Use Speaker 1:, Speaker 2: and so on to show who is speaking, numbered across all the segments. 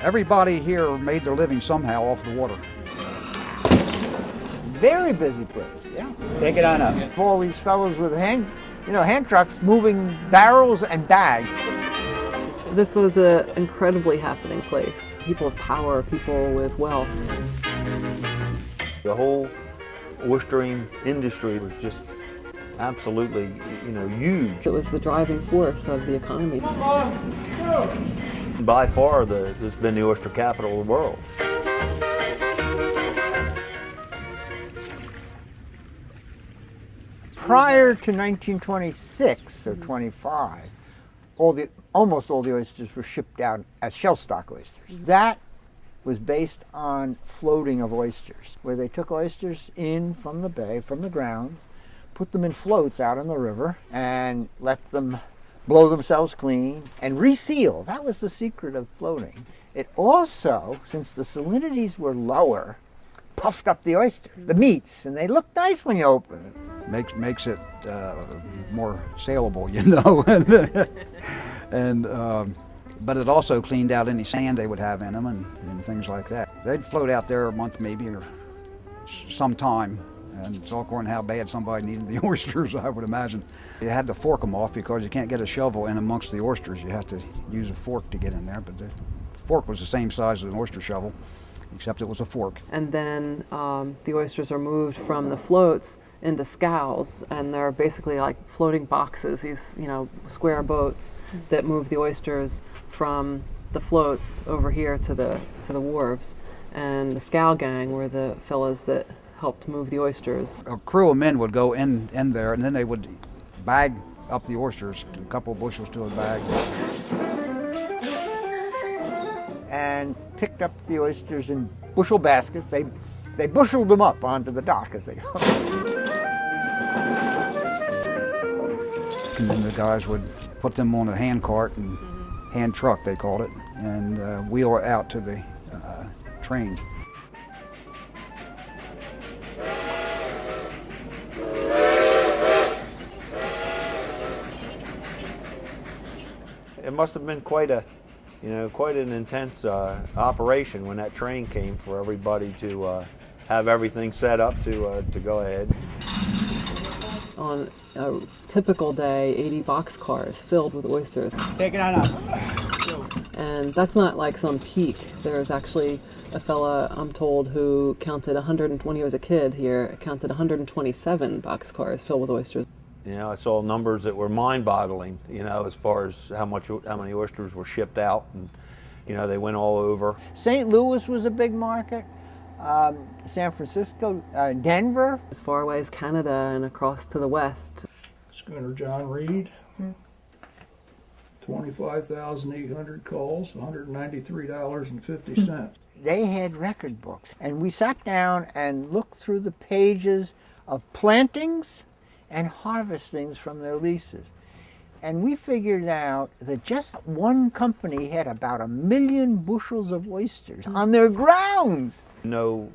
Speaker 1: Everybody here made their living somehow off the water.
Speaker 2: Very busy place, yeah.
Speaker 3: Take it on up.
Speaker 2: All these fellows with hand trucks moving barrels and bags.
Speaker 4: This was an incredibly happening place. People with power, people with wealth.
Speaker 5: The whole oystering industry was just absolutely, huge.
Speaker 4: It was the driving force of the economy.
Speaker 5: By far, it's been the oyster capital of the world.
Speaker 2: Prior to 1926 or 25, almost all the oysters were shipped out as shell stock oysters. That was based on floating of oysters, where they took oysters in from the bay, from the grounds, put them in floats out in the river, and let them blow themselves clean and reseal. That was the secret of floating. It also, since the salinities were lower, puffed up the oyster, the meats, and they looked nice when you open it.
Speaker 1: Makes it more saleable, but it also cleaned out any sand they would have in them and things like that. They'd float out there a month maybe or some time, and it's all according to how bad somebody needed the oysters, I would imagine. You had to fork them off because you can't get a shovel in amongst the oysters. You have to use a fork to get in there, but the fork was the same size as an oyster shovel, except it was a fork.
Speaker 4: And then the oysters are moved from the floats into scows, and they're basically like floating boxes, these square boats that move the oysters from the floats over here to the wharves. And the scow gang were the fellows that helped move the oysters.
Speaker 1: A crew of men would go in there, and then they would bag up the oysters, a couple of bushels to a bag.
Speaker 2: And picked up the oysters in bushel baskets. They busheled them up onto the dock as they go.
Speaker 1: And then the guys would put them on a hand cart and hand truck, they called it, and wheel it out to the trains.
Speaker 5: It must have been quite an intense operation when that train came for everybody to have everything set up to go ahead.
Speaker 4: On a typical day, 80 boxcars filled with oysters.
Speaker 3: Take it on up.
Speaker 4: And that's not like some peak. There's actually a fella, I'm told, who counted when he was a kid here, counted 127 boxcars filled with oysters.
Speaker 5: I saw numbers that were mind-boggling, as far as how many oysters were shipped out, and they went all over.
Speaker 2: St. Louis was a big market. San Francisco, Denver.
Speaker 4: As far away as Canada and across to the west.
Speaker 6: Schooner John Reed, 25,800 calls, $193.50.
Speaker 2: They had record books, and we sat down and looked through the pages of plantings and harvestings from their leases. And we figured out that just one company had about 1 million bushels of oysters on their grounds.
Speaker 5: No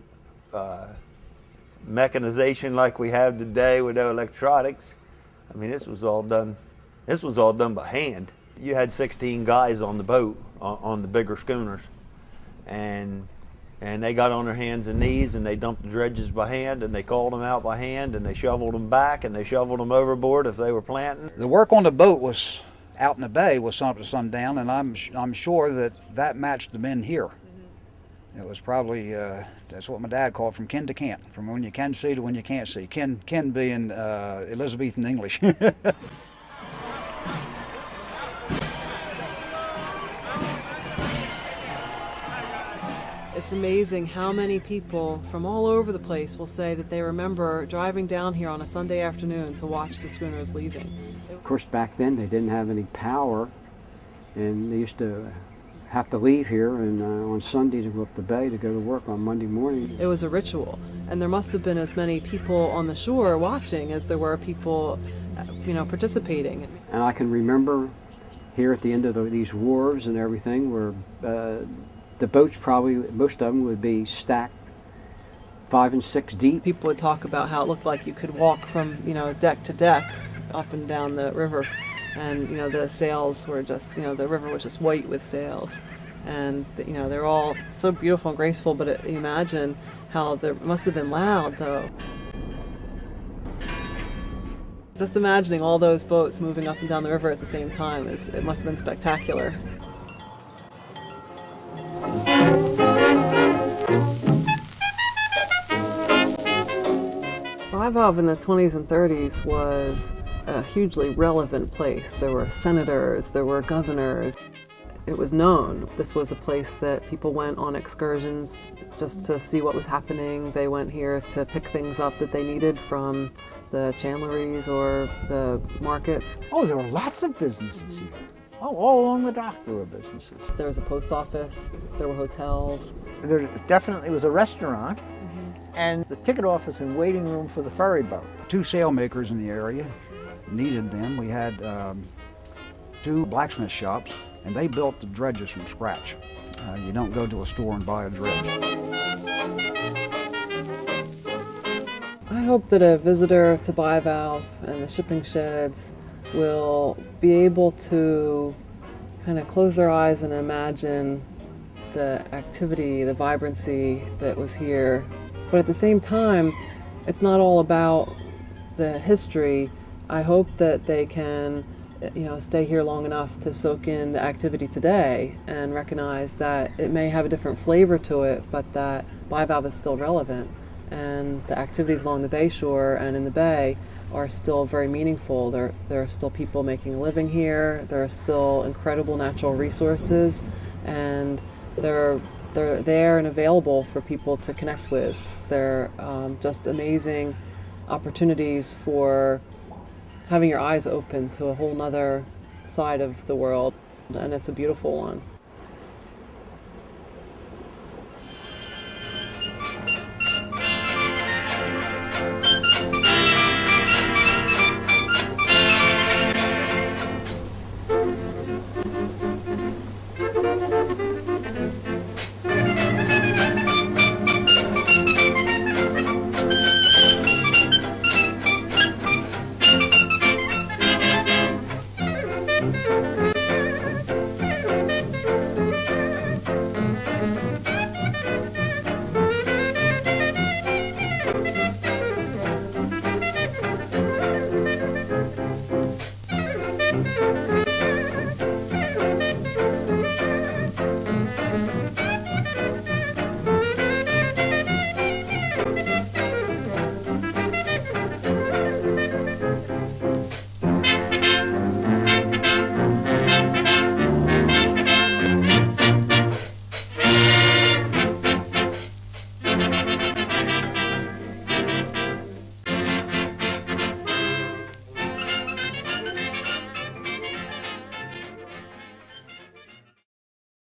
Speaker 5: mechanization like we have today with no electronics. I mean, this was all done by hand. You had 16 guys on the boat, on the bigger schooners, and they got on their hands and knees and they dumped the dredges by hand and they called them out by hand and they shoveled them back and they shoveled them overboard if they were planting.
Speaker 1: The work on the boat was out in the bay was sun up to sundown, and I'm sure that matched the men here. It was probably, that's what my dad called from kin to can't, from when you can see to when you can't see. Kin being Elizabethan English.
Speaker 4: It's amazing how many people from all over the place will say that they remember driving down here on a Sunday afternoon to watch the schooners leaving.
Speaker 7: Of course, back then they didn't have any power, and they used to have to leave here and on Sunday to go up the bay to go to work on Monday morning.
Speaker 4: It was a ritual, and there must have been as many people on the shore watching as there were people, participating.
Speaker 7: And I can remember here at the end of these wharves and everything where the boats probably, most of them would be stacked 5 and 6 deep.
Speaker 4: People would talk about how it looked like you could walk from, deck to deck up and down the river. And, the sails were just, the river was just white with sails. and you know they're all so beautiful and graceful. But imagine how there must have been loud, though. Just imagining all those boats moving up and down the river at the same time it must have been spectacular. Bivalve in the 20s and 30s was a hugely relevant place. There were senators, there were governors. It was known. This was a place that people went on excursions just to see what was happening. They went here to pick things up that they needed from the chandleries or the markets.
Speaker 2: Oh, there were lots of businesses here. Oh, all along the dock there were businesses.
Speaker 4: There was a post office, there were hotels.
Speaker 2: There definitely was a restaurant and the ticket office and waiting room for the ferry boat.
Speaker 1: 2 sailmakers in the area needed them. We had 2 blacksmith shops, and they built the dredges from scratch. You don't go to a store and buy a dredge.
Speaker 4: I hope that a visitor to Bivalve and the shipping sheds will be able to kind of close their eyes and imagine the activity, the vibrancy that was here. But at the same time, it's not all about the history. I hope that they can, stay here long enough to soak in the activity today and recognize that it may have a different flavor to it, but that Bivalve is still relevant. And the activities along the bay shore and in the bay are still very meaningful. There are still people making a living here. There are still incredible natural resources, and they're there and available for people to connect with. They're just amazing opportunities for having your eyes open to a whole nother side of the world, and it's a beautiful one.